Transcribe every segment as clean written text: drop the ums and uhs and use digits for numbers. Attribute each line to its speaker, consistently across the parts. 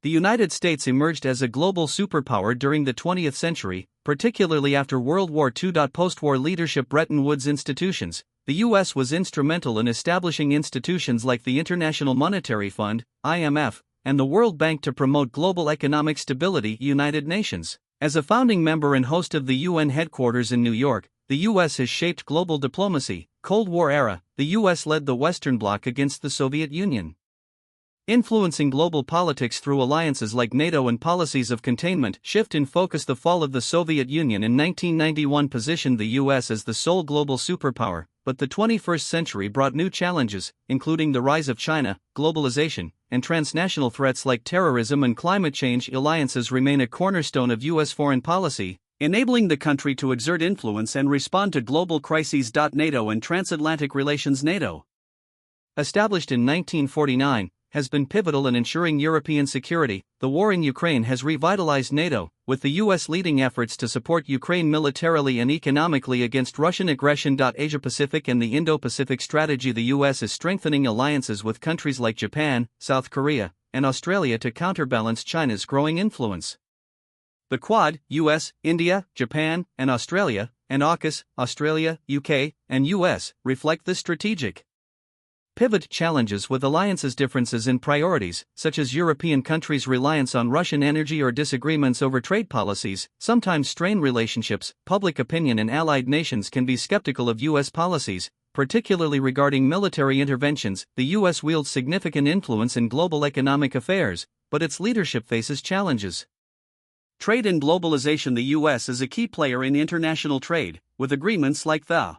Speaker 1: The United States emerged as a global superpower during the 20th century, particularly after World War II. Post-war leadership Bretton Woods institutions. The U.S. was instrumental in establishing institutions like the International Monetary Fund, IMF, and the World Bank to promote global economic stability. United Nations. As a founding member and host of the UN headquarters in New York, the U.S. has shaped global diplomacy. Cold War era, the U.S. led the Western Bloc against the Soviet Union, influencing global politics through alliances like NATO and policies of containment. Shift in focus. The fall of the Soviet Union in 1991 positioned the U.S. as the sole global superpower, but the 21st century brought new challenges, including the rise of China, globalization, and transnational threats like terrorism and climate change. Alliances remain a cornerstone of U.S. foreign policy, enabling the country to exert influence and respond to global crises. NATO and transatlantic relations. NATO, established in 1949, has been pivotal in ensuring European security. The war in Ukraine has revitalized NATO, with the U.S. leading efforts to support Ukraine militarily and economically against Russian aggression. Asia-Pacific and the Indo-Pacific strategy. The U.S. is strengthening alliances with countries like Japan, South Korea, and Australia to counterbalance China's growing influence. The Quad, US, India, Japan, and Australia, and AUKUS, Australia, UK, and US, reflect this strategic pivot. Challenges with alliances. Differences in priorities, such as European countries' reliance on Russian energy or disagreements over trade policies, sometimes strain relationships. Public opinion in allied nations can be skeptical of U.S. policies, particularly regarding military interventions. The U.S. wields significant influence in global economic affairs, but its leadership faces challenges. Trade and globalization. The U.S. is a key player in international trade, with agreements like the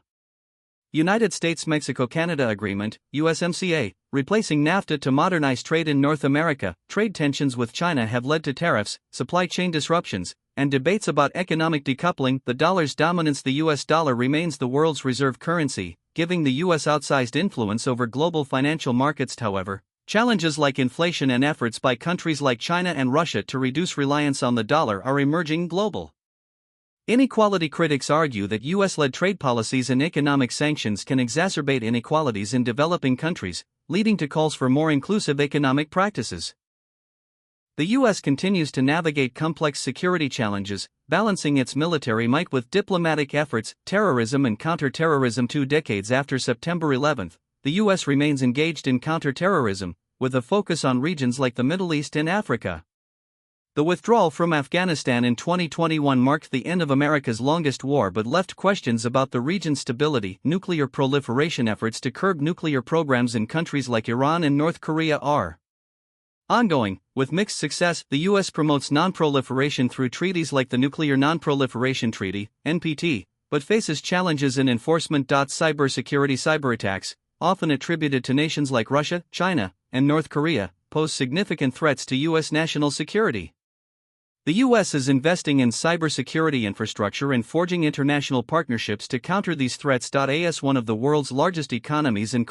Speaker 1: United States-Mexico-Canada Agreement, USMCA, replacing NAFTA to modernize trade in North America. Trade tensions with China have led to tariffs, supply chain disruptions, and debates about economic decoupling. The dollar's dominance. The U.S. dollar remains the world's reserve currency, giving the U.S. outsized influence over global financial markets. However, challenges like inflation and efforts by countries like China and Russia to reduce reliance on the dollar are emerging. Global inequality. Critics argue that U.S.-led trade policies and economic sanctions can exacerbate inequalities in developing countries, leading to calls for more inclusive economic practices. The U.S. continues to navigate complex security challenges, balancing its military might with diplomatic efforts. Terrorism and counter-terrorism. 2 decades after September 11, the U.S. remains engaged in counter-terrorism, with a focus on regions like the Middle East and Africa. The withdrawal from Afghanistan in 2021 marked the end of America's longest war but left questions about the region's stability. Nuclear proliferation. Efforts to curb nuclear programs in countries like Iran and North Korea are ongoing, with mixed success. The U.S. promotes non-proliferation through treaties like the Nuclear Non-Proliferation Treaty, NPT, but faces challenges in enforcement. Cybersecurity. Cyberattacks, often attributed to nations like Russia, China, and North Korea, pose significant threats to U.S. national security. The U.S. is investing in cybersecurity infrastructure and forging international partnerships to counter these threats. As one of the world's largest economies and